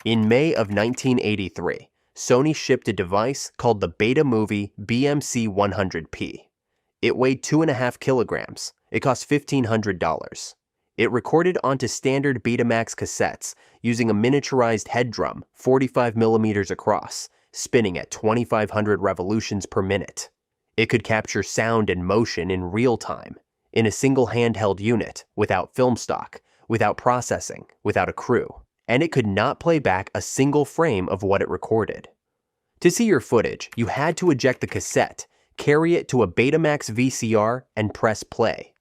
In May of 1983, Sony shipped a device called the Betamovie BMC-100P. It weighed 2.5 kilograms. It cost $1,500. It recorded onto standard Betamax cassettes using a miniaturized head drum 45 millimeters across, spinning at 2,500 revolutions per minute. It could capture sound and motion in real time, in a single handheld unit, without film stock, without processing, without a crew. And it could not play back a single frame of what it recorded. To see your footage, you had to eject the cassette, carry it to a Betamax VCR, and press play.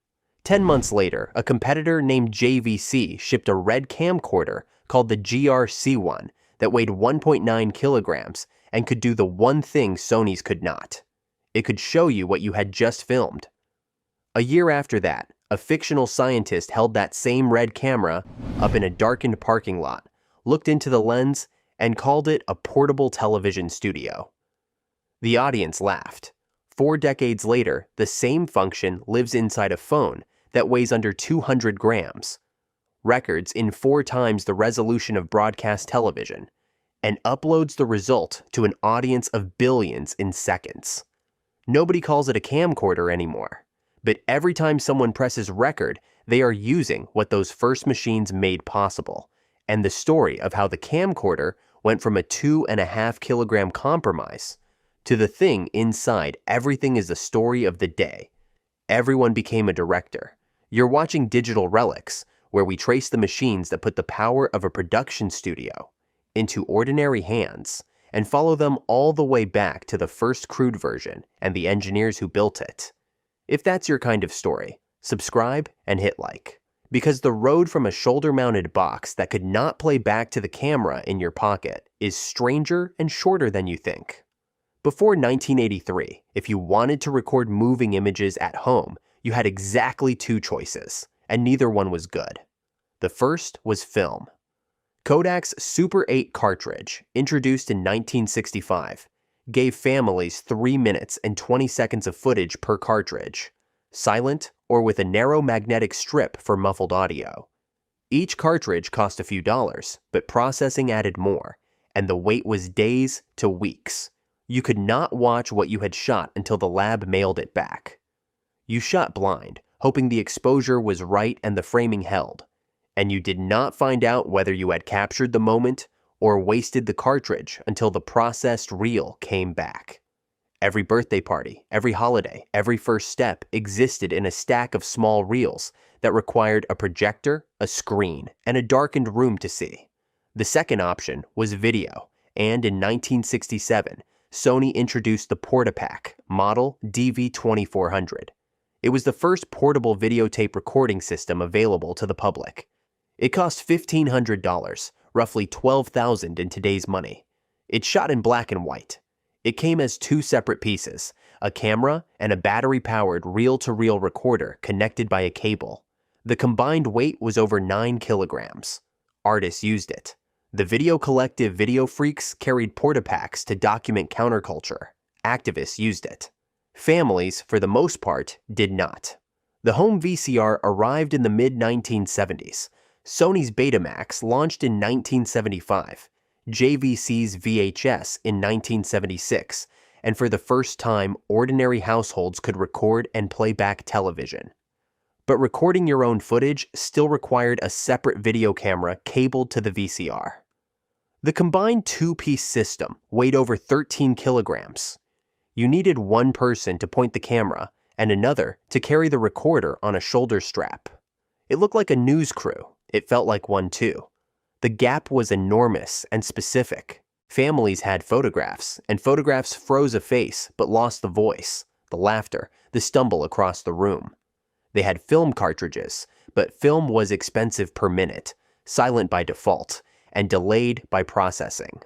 10 months later, a competitor named JVC shipped a red camcorder called the GRC1 that weighed 1.9 kilograms and could do the one thing Sony's could not. It could show you what you had just filmed. A year after that, a fictional scientist held that same red camera up in a darkened parking lot, looked into the lens, and called it a portable television studio. The audience laughed. 4 decades later, the same function lives inside a phone that weighs under 200 grams, records in 4 times the resolution of broadcast television, and uploads the result to an audience of billions in seconds. Nobody calls it a camcorder anymore, but every time someone presses record, they are using what those first machines made possible, and the story of how the camcorder went from a 2.5 kilogram compromise to the thing inside everything is the story of the day. Everyone became a director. You're watching Digital Relics, where we trace the machines that put the power of a production studio into ordinary hands and follow them all the way back to the first crude version and the engineers who built it. If that's your kind of story, subscribe and hit like. Because the road from a shoulder-mounted box that could not play back to the camera in your pocket is stranger and shorter than you think. Before 1983, if you wanted to record moving images at home, you had exactly 2 choices, and neither one was good. The first was film. Kodak's Super 8 cartridge, introduced in 1965, gave families 3 minutes and 20 seconds of footage per cartridge, silent or with a narrow magnetic strip for muffled audio. Each cartridge cost a few dollars, but processing added more, and the wait was days to weeks. You could not watch what you had shot until the lab mailed it back. You shot blind, hoping the exposure was right and the framing held, and you did not find out whether you had captured the moment or wasted the cartridge until the processed reel came back. Every birthday party, every holiday, every first step existed in a stack of small reels that required a projector, a screen, and a darkened room to see. The second option was video, and in 1967, Sony introduced the Portapak, model DV2400. It was the first portable videotape recording system available to the public. It cost $1,500, roughly $12,000 in today's money. It shot in black and white. It came as 2 separate pieces, a camera and a battery-powered reel-to-reel recorder connected by a cable. The combined weight was over 9 kilograms. Artists used it. The video collective Video Freaks carried Portapaks to document counterculture. Activists used it. Families, for the most part, did not. The home VCR arrived in the mid-1970s. Sony's Betamax launched in 1975, JVC's VHS in 1976, and for the first time, ordinary households could record and play back television. But recording your own footage still required a separate video camera cabled to the VCR. The combined 2-piece system weighed over 13 kilograms. You needed one person to point the camera and another to carry the recorder on a shoulder strap. It looked like a news crew. It felt like one too. The gap was enormous and specific. Families had photographs, and photographs froze a face but lost the voice, the laughter, the stumble across the room. They had film cartridges, but film was expensive per minute, silent by default, and delayed by processing.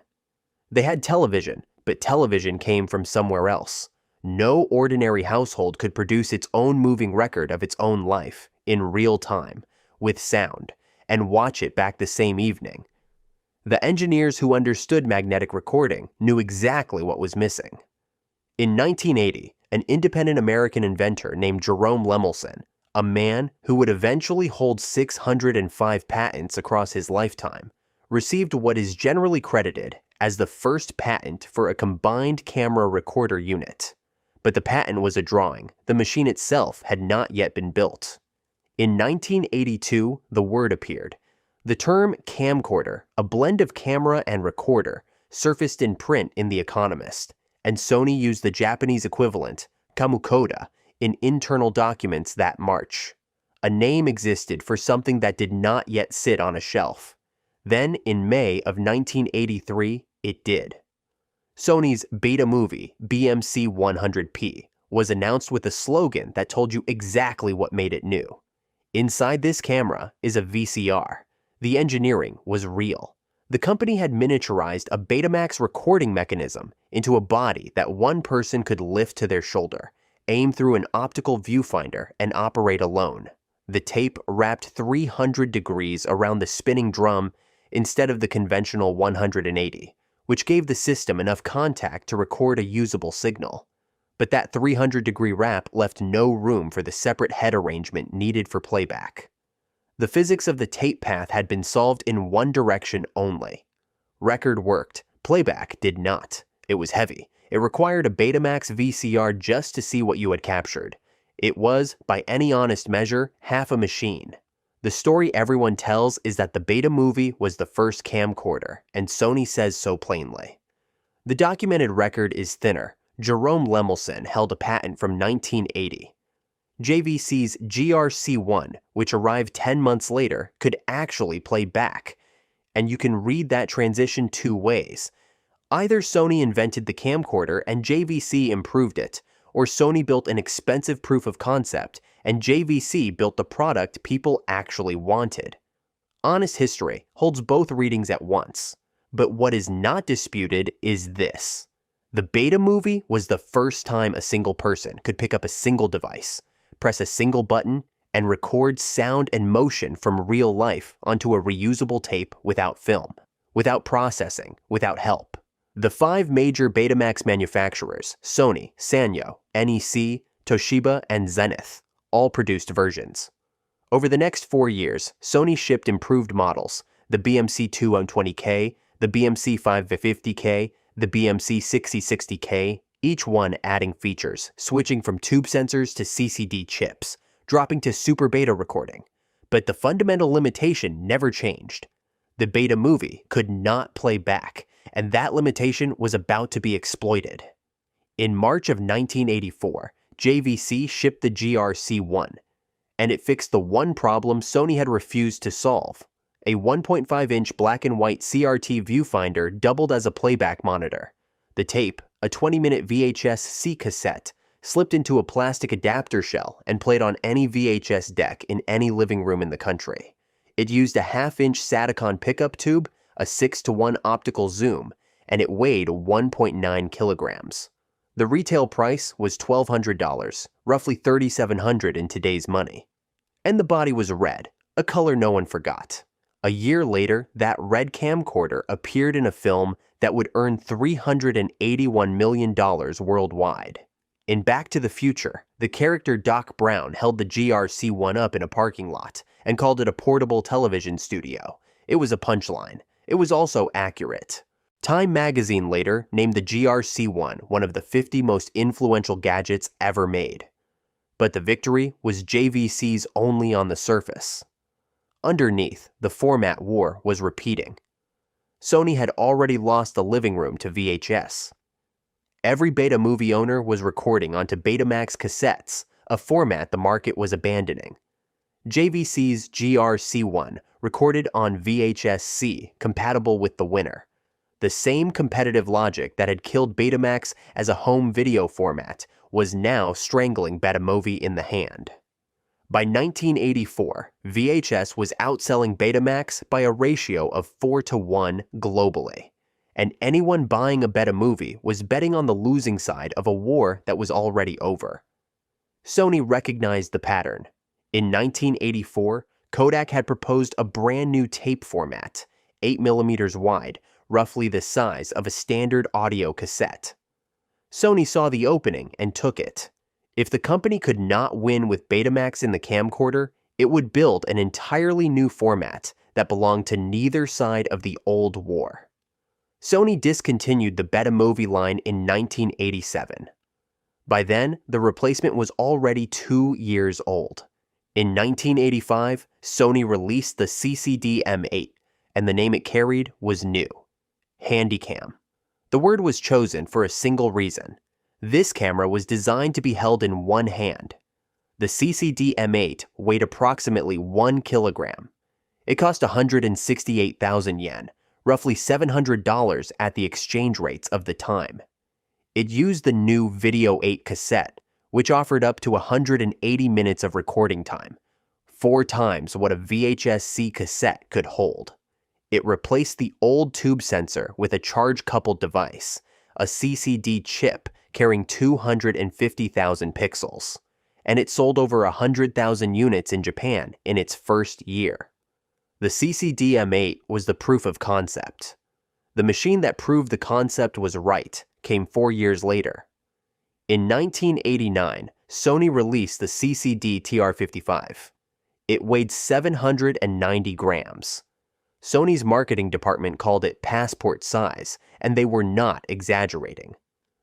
They had television, but television came from somewhere else. No ordinary household could produce its own moving record of its own life, in real time, with sound, and watch it back the same evening. The engineers who understood magnetic recording knew exactly what was missing. In 1980, an independent American inventor named Jerome Lemelson, a man who would eventually hold 605 patents across his lifetime, received what is generally credited as the first patent for a combined camera recorder unit. But the patent was a drawing. The machine itself had not yet been built. In 1982, the word appeared. The term camcorder, a blend of camera and recorder, surfaced in print in The Economist, and Sony used the Japanese equivalent, Camcorder, in internal documents that March. A name existed for something that did not yet sit on a shelf. Then, in May of 1983, it did. Sony's Beta Movie BMC 100p was announced with a slogan that told you exactly what made it new. Inside this camera is a VCR. The engineering was real. The company had miniaturized a Betamax recording mechanism into a body that one person could lift to their shoulder, aim through an optical viewfinder, and operate alone. The tape wrapped 300 degrees around the spinning drum instead of the conventional 180, which gave the system enough contact to record a usable signal. But that 300-degree wrap left no room for the separate head arrangement needed for playback. The physics of the tape path had been solved in one direction only. Record worked, playback did not. It was heavy. It required a Betamax VCR just to see what you had captured. It was, by any honest measure, half a machine. The story everyone tells is that the Beta Movie was the first camcorder, and Sony says so plainly. The documented record is thinner. Jerome Lemelson held a patent from 1980. JVC's GRC1, which arrived 10 months later, could actually play back. And you can read that transition two ways. Either Sony invented the camcorder and JVC improved it, or Sony built an expensive proof of concept and JVC built the product people actually wanted. Honest history holds both readings at once. But what is not disputed is this. The Beta Movie was the first time a single person could pick up a single device, press a single button, and record sound and motion from real life onto a reusable tape without film, without processing, without help. The 5 major Betamax manufacturers, Sony, Sanyo, NEC, Toshiba, and Zenith, all produced versions. Over the next 4 years, Sony shipped improved models, the BMC 220K, the BMC 550K, the BMC 6060K, each one adding features, switching from tube sensors to CCD chips, dropping to Super Beta recording. But the fundamental limitation never changed. The Beta Movie could not play back, and that limitation was about to be exploited. In March of 1984, JVC shipped the GRC1, and it fixed the one problem Sony had refused to solve. A 1.5-inch black and white CRT viewfinder doubled as a playback monitor. The tape, a 20-minute VHS-C cassette, slipped into a plastic adapter shell and played on any VHS deck in any living room in the country. It used a 1/2-inch Satacon pickup tube, a 6:1 optical zoom, and it weighed 1.9 kilograms. The retail price was $1,200, roughly $3,700 in today's money. And the body was red, a color no one forgot. A year later, that red camcorder appeared in a film that would earn $381 million worldwide. In Back to the Future, the character Doc Brown held the GRC1 up in a parking lot and called it a portable television studio. It was a punchline. It was also accurate. Time magazine later named the GRC1 one of the 50 most influential gadgets ever made. But the victory was JVC's only on the surface. Underneath, the format war was repeating. Sony had already lost the living room to VHS. Every Beta Movie owner was recording onto Betamax cassettes, a format the market was abandoning. JVC's GRC1 recorded on VHS-C compatible with the winner. The same competitive logic that had killed Betamax as a home video format was now strangling Beta Movie in the hand. By 1984, VHS was outselling Betamax by a ratio of 4:1 globally, and anyone buying a Beta Movie was betting on the losing side of a war that was already over. Sony recognized the pattern. In 1984, Kodak had proposed a brand new tape format, 8mm wide, roughly the size of a standard audio cassette. Sony saw the opening and took it. If the company could not win with Betamax in the camcorder, it would build an entirely new format that belonged to neither side of the old war. Sony discontinued the Betamovie line in 1987. By then, the replacement was already 2 years old. In 1985, Sony released the CCD M8, and the name it carried was new: Handycam. The word was chosen for a single reason. This camera was designed to be held in one hand. The CCD M8 weighed approximately 1 kilogram. It cost 168,000 yen, roughly $700 at the exchange rates of the time. It used the new Video 8 cassette, which offered up to 180 minutes of recording time, 4 times what a VHS-C cassette could hold. It replaced the old tube sensor with a charge-coupled device, a CCD chip carrying 250,000 pixels, and it sold over 100,000 units in Japan in its first year. The CCD M8 was the proof of concept. The machine that proved the concept was right came 4 years later. In 1989, Sony released the CCD TR55. It weighed 790 grams. Sony's marketing department called it passport size, and they were not exaggerating.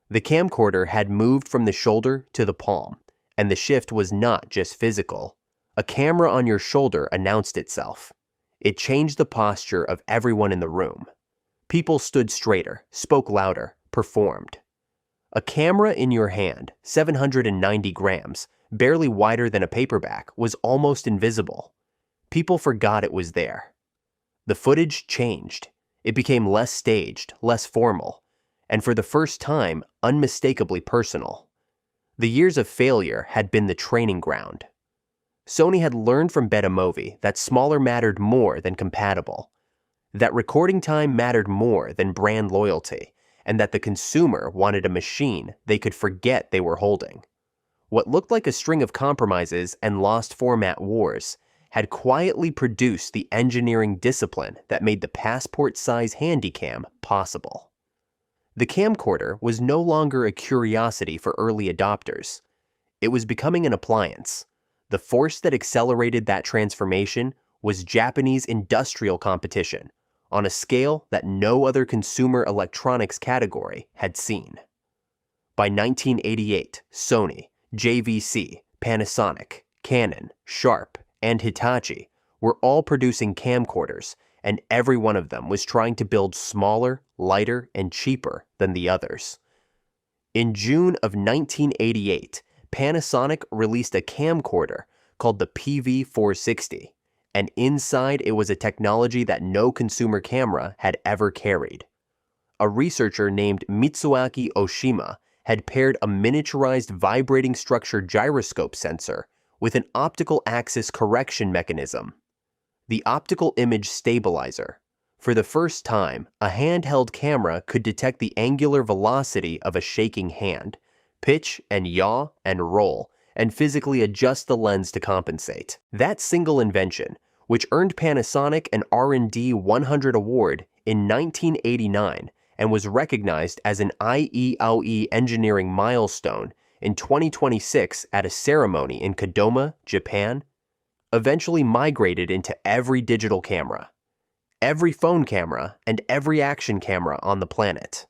The camcorder had moved from the shoulder to the palm, and the shift was not just physical. A camera on your shoulder announced itself. It changed the posture of everyone in the room. People stood straighter, spoke louder, performed. A camera in your hand, 790 grams, barely wider than a paperback, was almost invisible. People forgot it was there. The footage changed. It became less staged, less formal, and for the first time, unmistakably personal. The years of failure had been the training ground. Sony had learned from Betamovie that smaller mattered more than compatible, that recording time mattered more than brand loyalty, and that the consumer wanted a machine they could forget they were holding. What looked like a string of compromises and lost format wars had quietly produced the engineering discipline that made the passport-size Handycam possible. The camcorder was no longer a curiosity for early adopters. It was becoming an appliance. The force that accelerated that transformation was Japanese industrial competition on a scale that no other consumer electronics category had seen. By 1988, Sony, JVC, Panasonic, Canon, Sharp, and Hitachi were all producing camcorders, and every one of them was trying to build smaller, lighter, and cheaper than the others. In June of 1988, Panasonic released a camcorder called the PV460, and inside it was a technology that no consumer camera had ever carried. A researcher named Mitsuaki Oshima had paired a miniaturized vibrating structure gyroscope sensor with an optical axis correction mechanism, the optical image stabilizer. For the first time, a handheld camera could detect the angular velocity of a shaking hand, pitch and yaw and roll, and physically adjust the lens to compensate. That single invention, which earned Panasonic an R&D 100 award in 1989 and was recognized as an IEAOE engineering milestone in 2026 at a ceremony in Kadoma, Japan, eventually migrated into every digital camera, every phone camera, and every action camera on the planet.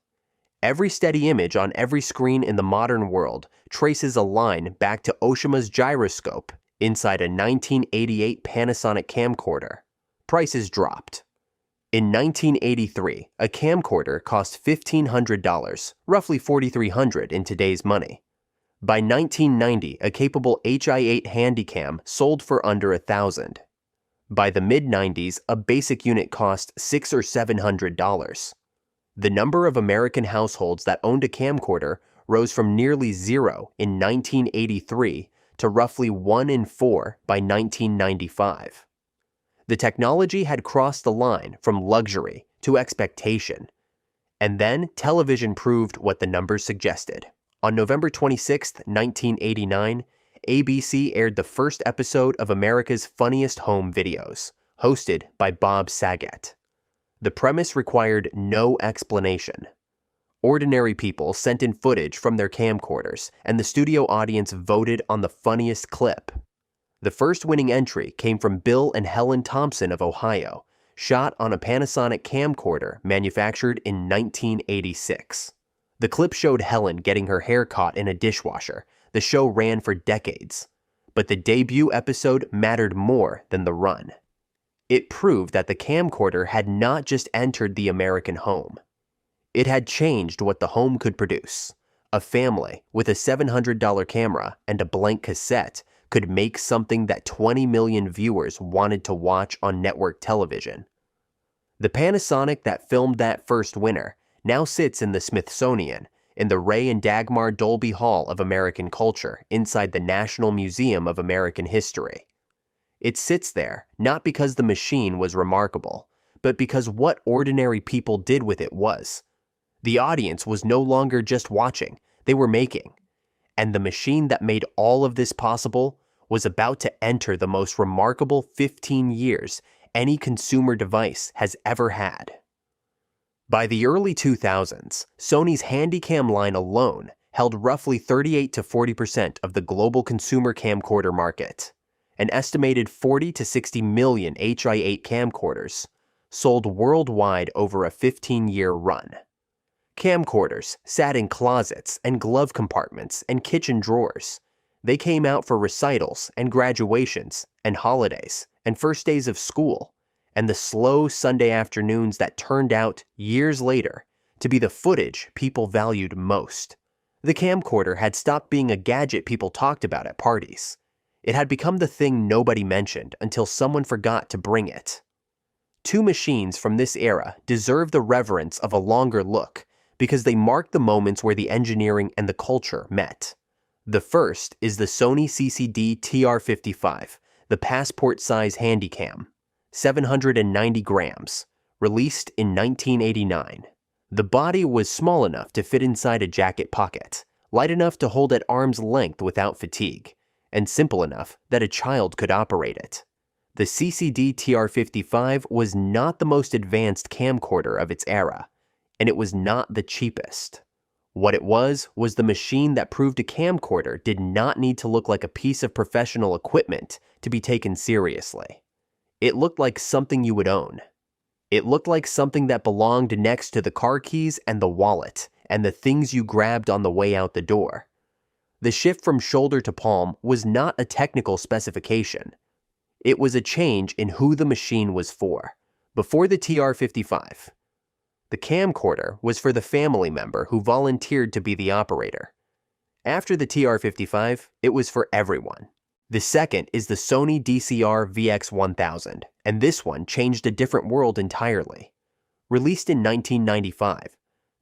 Every steady image on every screen in the modern world traces a line back to Oshima's gyroscope inside a 1988 Panasonic camcorder. Prices dropped. In 1983, a camcorder cost $1,500, roughly $4,300 in today's money. By 1990, a capable HI8 Handycam sold for under $1,000. By the mid-90s, a basic unit cost $600 or $700. The number of American households that owned a camcorder rose from nearly zero in 1983 to roughly 1 in 4 by 1995. The technology had crossed the line from luxury to expectation, and then television proved what the numbers suggested. On November 26, 1989, ABC aired the first episode of America's Funniest Home Videos, hosted by Bob Saget. The premise required no explanation. Ordinary people sent in footage from their camcorders, and the studio audience voted on the funniest clip. The first winning entry came from Bill and Helen Thompson of Ohio, shot on a Panasonic camcorder manufactured in 1986. The clip showed Helen getting her hair caught in a dishwasher. The show ran for decades. But the debut episode mattered more than the run. It proved that the camcorder had not just entered the American home. It had changed what the home could produce. A family with a $700 camera and a blank cassette could make something that 20 million viewers wanted to watch on network television. The Panasonic that filmed that first winner now sits in the Smithsonian, in the Ray and Dagmar Dolby Hall of American Culture inside the National Museum of American History. It sits there not because the machine was remarkable, but because what ordinary people did with it was. The audience was no longer just watching, they were making. And the machine that made all of this possible was about to enter the most remarkable 15 years any consumer device has ever had. By the early 2000s, Sony's Handycam line alone held roughly 38 to 40% of the global consumer camcorder market. An estimated 40 to 60 million Hi8 camcorders sold worldwide over a 15-year run. Camcorders sat in closets and glove compartments and kitchen drawers. They came out for recitals and graduations and holidays and first days of school, and the slow Sunday afternoons that turned out, years later, to be the footage people valued most. The camcorder had stopped being a gadget people talked about at parties. It had become the thing nobody mentioned until someone forgot to bring it. Two machines from this era deserve the reverence of a longer look because they mark the moments where the engineering and the culture met. The first is the Sony CCD TR55, the passport-size Handycam. 790 grams, released in 1989. The body was small enough to fit inside a jacket pocket, light enough to hold at arm's length without fatigue, and simple enough that a child could operate it. The CCD TR55 was not the most advanced camcorder of its era, and it was not the cheapest. What it was the machine that proved a camcorder did not need to look like a piece of professional equipment to be taken seriously. It looked like something you would own. It looked like something that belonged next to the car keys and the wallet and the things you grabbed on the way out the door. The shift from shoulder to palm was not a technical specification. It was a change in who the machine was for. Before the TR55, the camcorder was for the family member who volunteered to be the operator. After the TR55, it was for everyone. The second is the Sony DCR VX-1000, and this one changed a different world entirely. Released in 1995,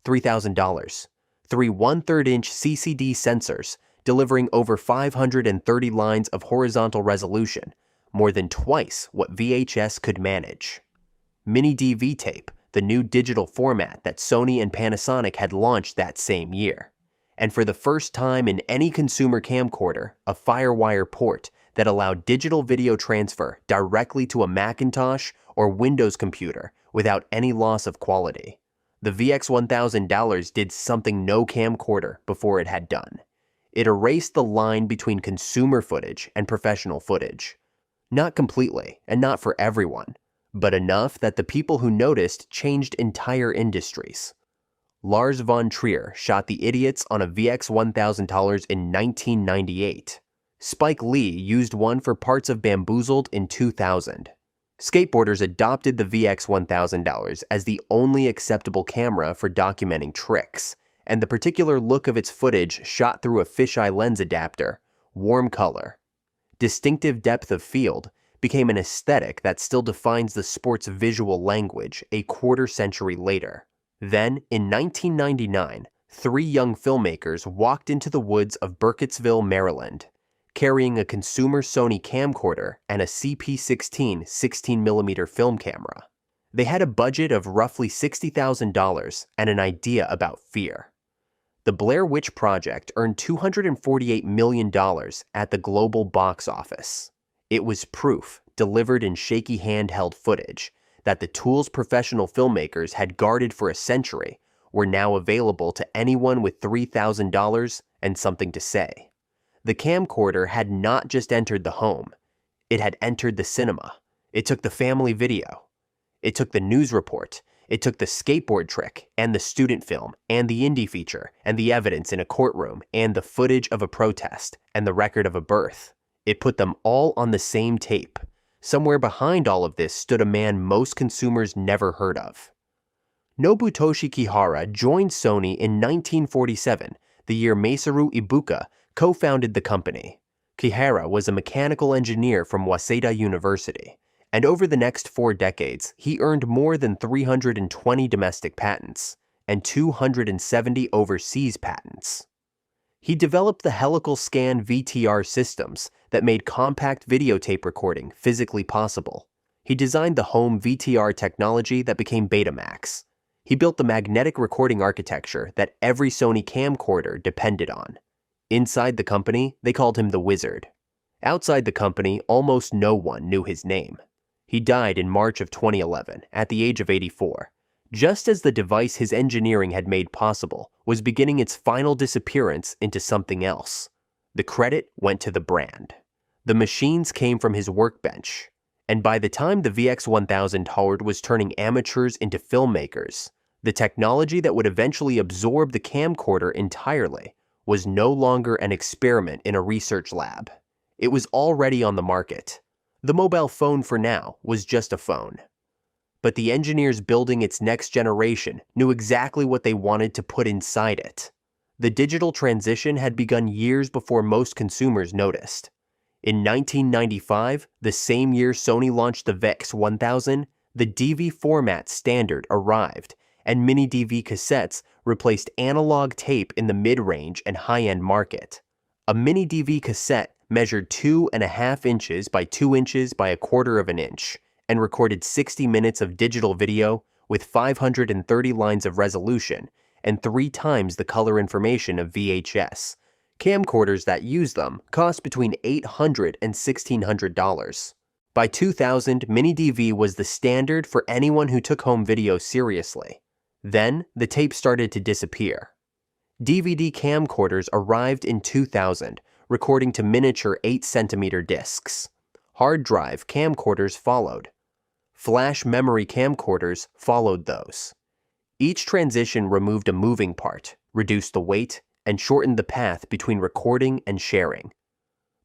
$3,000, three 1/3-inch CCD sensors delivering over 530 lines of horizontal resolution, more than twice what VHS could manage. Mini DV tape, the new digital format that Sony and Panasonic had launched that same year. And for the first time in any consumer camcorder, a FireWire port that allowed digital video transfer directly to a Macintosh or Windows computer without any loss of quality. The VX-1000 did something no camcorder before it had done. It erased the line between consumer footage and professional footage. Not completely, and not for everyone, but enough that the people who noticed changed entire industries. Lars von Trier shot The Idiots on a VX-1000 in 1998. Spike Lee used one for parts of Bamboozled in 2000. Skateboarders adopted the VX-1000 as the only acceptable camera for documenting tricks, and the particular look of its footage shot through a fisheye lens adapter, warm color, distinctive depth of field became an aesthetic that still defines the sport's visual language a quarter-century later. Then, in 1999, three young filmmakers walked into the woods of Burkittsville, Maryland, carrying a consumer Sony camcorder and a CP16 16mm film camera. They had a budget of roughly $60,000 and an idea about fear. The Blair Witch Project earned $248 million at the global box office. It was proof, delivered in shaky handheld footage, that the tools professional filmmakers had guarded for a century were now available to anyone with $3,000 and something to say. The camcorder had not just entered the home, it had entered the cinema. It took the family video. It took the news report. It took the skateboard trick, and the student film, and the indie feature, and the evidence in a courtroom, and the footage of a protest, and the record of a birth. It put them all on the same tape. Somewhere behind all of this stood a man most consumers never heard of. Nobutoshi Kihara joined Sony in 1947, the year Masaru Ibuka co-founded the company. Kihara was a mechanical engineer from Waseda University, and over the next 4 decades, he earned more than 320 domestic patents and 270 overseas patents. He developed the helical scan VTR systems that made compact videotape recording physically possible. He designed the home VTR technology that became Betamax. He built the magnetic recording architecture that every Sony camcorder depended on. Inside the company, they called him the Wizard. Outside the company, almost no one knew his name. He died in March of 2011 at the age of 84, just as the device his engineering had made possible was beginning its final disappearance into something else. The credit went to the brand. The machines came from his workbench, and by the time the VX-1000 Horde was turning amateurs into filmmakers, the technology that would eventually absorb the camcorder entirely was no longer an experiment in a research lab. It was already on the market. The mobile phone for now was just a phone. But the engineers building its next generation knew exactly what they wanted to put inside it. The digital transition had begun years before most consumers noticed. In 1995, the same year Sony launched the VX-1000, the DV format standard arrived, and mini-DV cassettes replaced analog tape in the mid-range and high-end market. A mini-DV cassette measured 2.5 inches by 2 inches by 1/4 of an inch and recorded 60 minutes of digital video with 530 lines of resolution and 3 times the color information of VHS. Camcorders that use them cost between $800 and $1,600. By 2000, mini-DV was the standard for anyone who took home video seriously. Then, the tape started to disappear. DVD camcorders arrived in 2000, recording to miniature 8-centimeter discs. Hard drive camcorders followed. Flash memory camcorders followed those. Each transition removed a moving part, reduced the weight, and shortened the path between recording and sharing.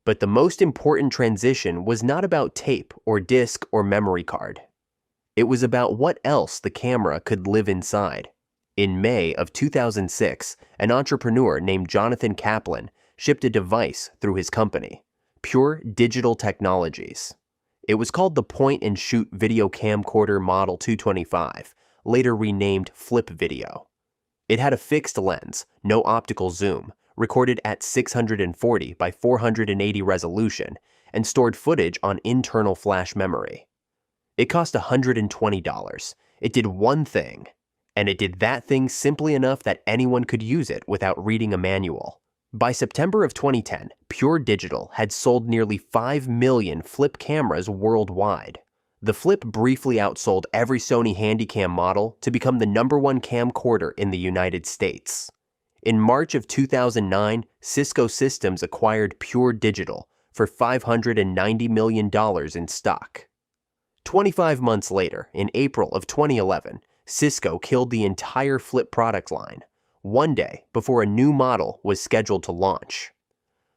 But the most important transition was not about tape or disc or memory card. It was about what else the camera could live inside. In May of 2006, an entrepreneur named Jonathan Kaplan shipped a device through his company, Pure Digital Technologies. It was called the Point-and-Shoot Video Camcorder Model 225, later renamed Flip Video. It had a fixed lens, no optical zoom, recorded at 640 by 480 resolution, and stored footage on internal flash memory. It cost $120. It did one thing, and it did that thing simply enough that anyone could use it without reading a manual. By September of 2010, Pure Digital had sold nearly 5 million Flip cameras worldwide. The Flip briefly outsold every Sony Handycam model to become the #1 camcorder in the United States. In March of 2009, Cisco Systems acquired Pure Digital for $590 million in stock. 25 months later, in April of 2011, Cisco killed the entire Flip product line, one day before a new model was scheduled to launch.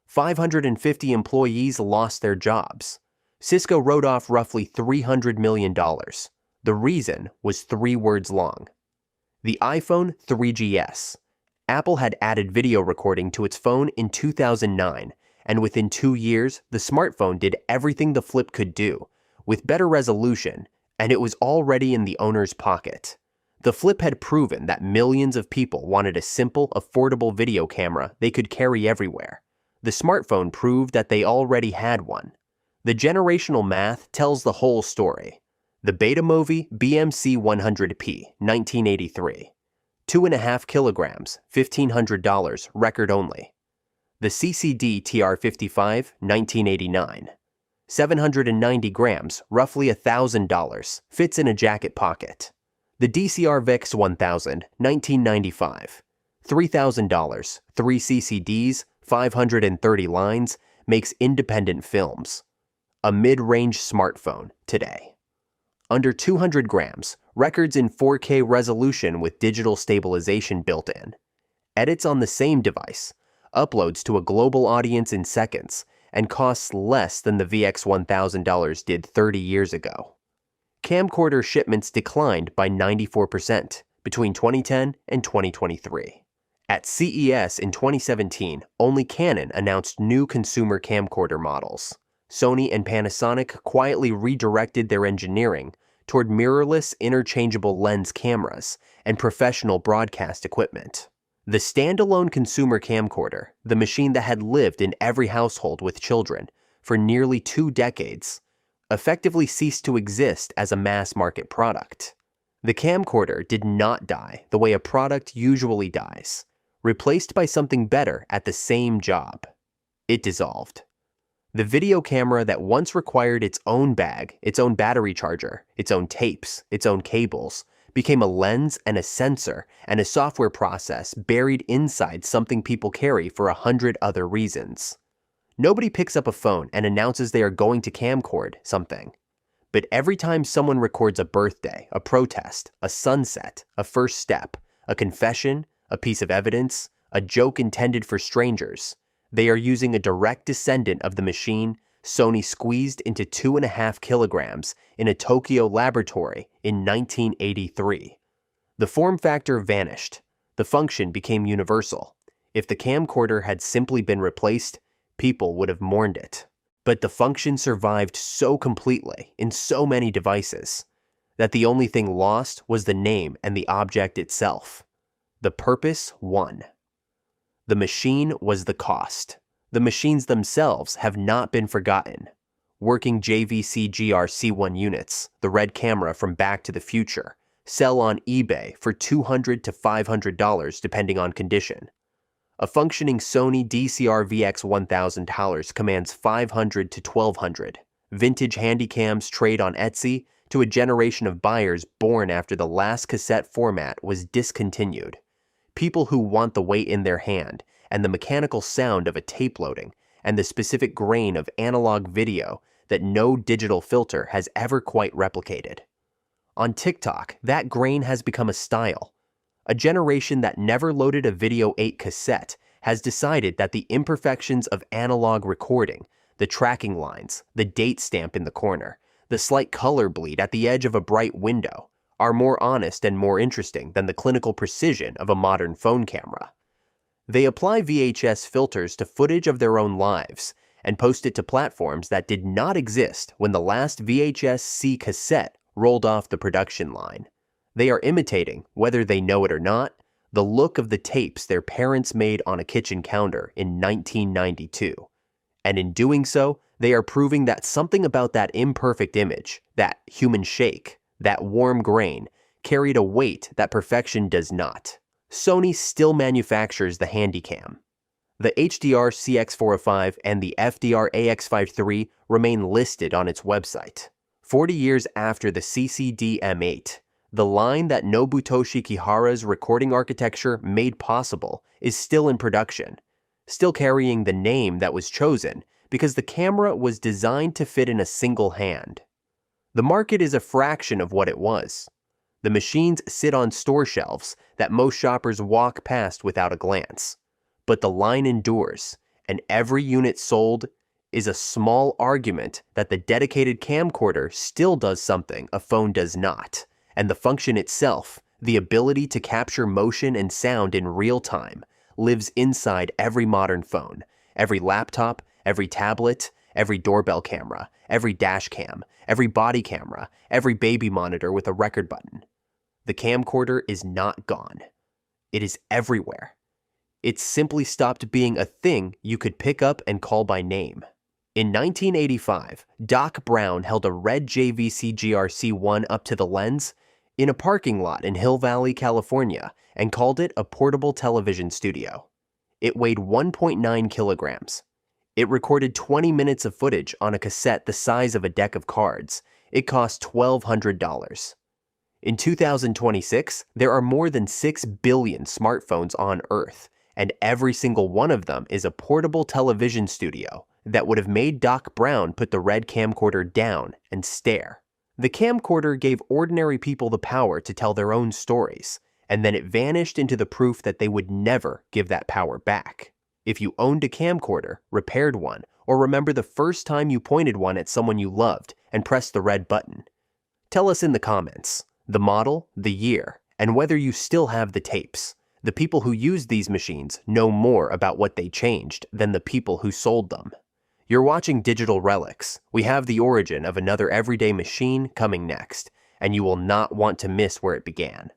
550 employees lost their jobs. Cisco wrote off roughly $300 million. The reason was 3 words long. The iPhone 3GS. Apple had added video recording to its phone in 2009, and within 2 years, the smartphone did everything the Flip could do, with better resolution, and it was already in the owner's pocket. The Flip had proven that millions of people wanted a simple, affordable video camera they could carry everywhere. The smartphone proved that they already had one. The generational math tells the whole story. The Betamovie BMC 100p, 1983. 2.5 kilograms, $1,500, record only. The CCD TR55, 1989. 790 grams, roughly $1,000, fits in a jacket pocket. The DCR VX-1000, 1995. $3,000, 3 CCDs, 530 lines, makes independent films. A mid-range smartphone today. Under 200 grams, records in 4K resolution with digital stabilization built in, edits on the same device, uploads to a global audience in seconds, and costs less than the VX-1000 did 30 years ago. Camcorder shipments declined by 94% between 2010 and 2023. At CES in 2017, only Canon announced new consumer camcorder models. Sony and Panasonic quietly redirected their engineering toward mirrorless interchangeable lens cameras and professional broadcast equipment. The standalone consumer camcorder, the machine that had lived in every household with children for nearly 2 decades, effectively ceased to exist as a mass-market product. The camcorder did not die the way a product usually dies, replaced by something better at the same job. It dissolved. The video camera that once required its own bag, its own battery charger, its own tapes, its own cables, became a lens and a sensor and a software process buried inside something people carry for 100 other reasons. Nobody picks up a phone and announces they are going to camcord something. But every time someone records a birthday, a protest, a sunset, a first step, a confession, a piece of evidence, a joke intended for strangers, they are using a direct descendant of the machine Sony squeezed into 2.5 kilograms in a Tokyo laboratory in 1983. The form factor vanished. The function became universal. If the camcorder had simply been replaced, people would have mourned it. But the function survived so completely in so many devices that the only thing lost was the name and the object itself. The purpose won. The machine was the cost. The machines themselves have not been forgotten. Working JVC GR-C1 units, the red camera from Back to the Future, sell on eBay for $200 to $500 depending on condition. A functioning Sony DCR VX-1000 commands $500 to $1,200. Vintage handycams trade on Etsy to a generation of buyers born after the last cassette format was discontinued. People who want the weight in their hand and the mechanical sound of a tape loading and the specific grain of analog video that no digital filter has ever quite replicated. On TikTok, that grain has become a style. A generation that never loaded a Video 8 cassette has decided that the imperfections of analog recording, the tracking lines, the date stamp in the corner, the slight color bleed at the edge of a bright window, are more honest and more interesting than the clinical precision of a modern phone camera. They apply VHS filters to footage of their own lives and post it to platforms that did not exist when the last VHS-C cassette rolled off the production line. They are imitating, whether they know it or not, the look of the tapes their parents made on a kitchen counter in 1992. And in doing so, they are proving that something about that imperfect image, that human shake, that warm grain, carried a weight that perfection does not. Sony still manufactures the Handycam. The HDR CX405 and the FDR AX53 remain listed on its website. 40 years after the CCD M8, the line that Nobutoshi Kihara's recording architecture made possible is still in production, still carrying the name that was chosen because the camera was designed to fit in a single hand. The market is a fraction of what it was. The machines sit on store shelves that most shoppers walk past without a glance. But the line endures, and every unit sold is a small argument that the dedicated camcorder still does something a phone does not, and the function itself, the ability to capture motion and sound in real time, lives inside every modern phone, every laptop, every tablet, every doorbell camera, every dash cam, every body camera, every baby monitor with a record button. The camcorder is not gone. It is everywhere. It simply stopped being a thing you could pick up and call by name. In 1985, Doc Brown held a red JVC GR-C1 up to the lens in a parking lot in Hill Valley, California, and called it a portable television studio. It weighed 1.9 kilograms. It recorded 20 minutes of footage on a cassette the size of a deck of cards. It cost $1,200. In 2026, there are more than 6 billion smartphones on Earth, and every single one of them is a portable television studio that would have made Doc Brown put the red camcorder down and stare. The camcorder gave ordinary people the power to tell their own stories, and then it vanished into the proof that they would never give that power back. If you owned a camcorder, repaired one, or remember the first time you pointed one at someone you loved and pressed the red button, tell us in the comments the model, the year, and whether you still have the tapes. The people who used these machines know more about what they changed than the people who sold them. You're watching Digital Relics. We have the origin of another everyday machine coming next, and you will not want to miss where it began.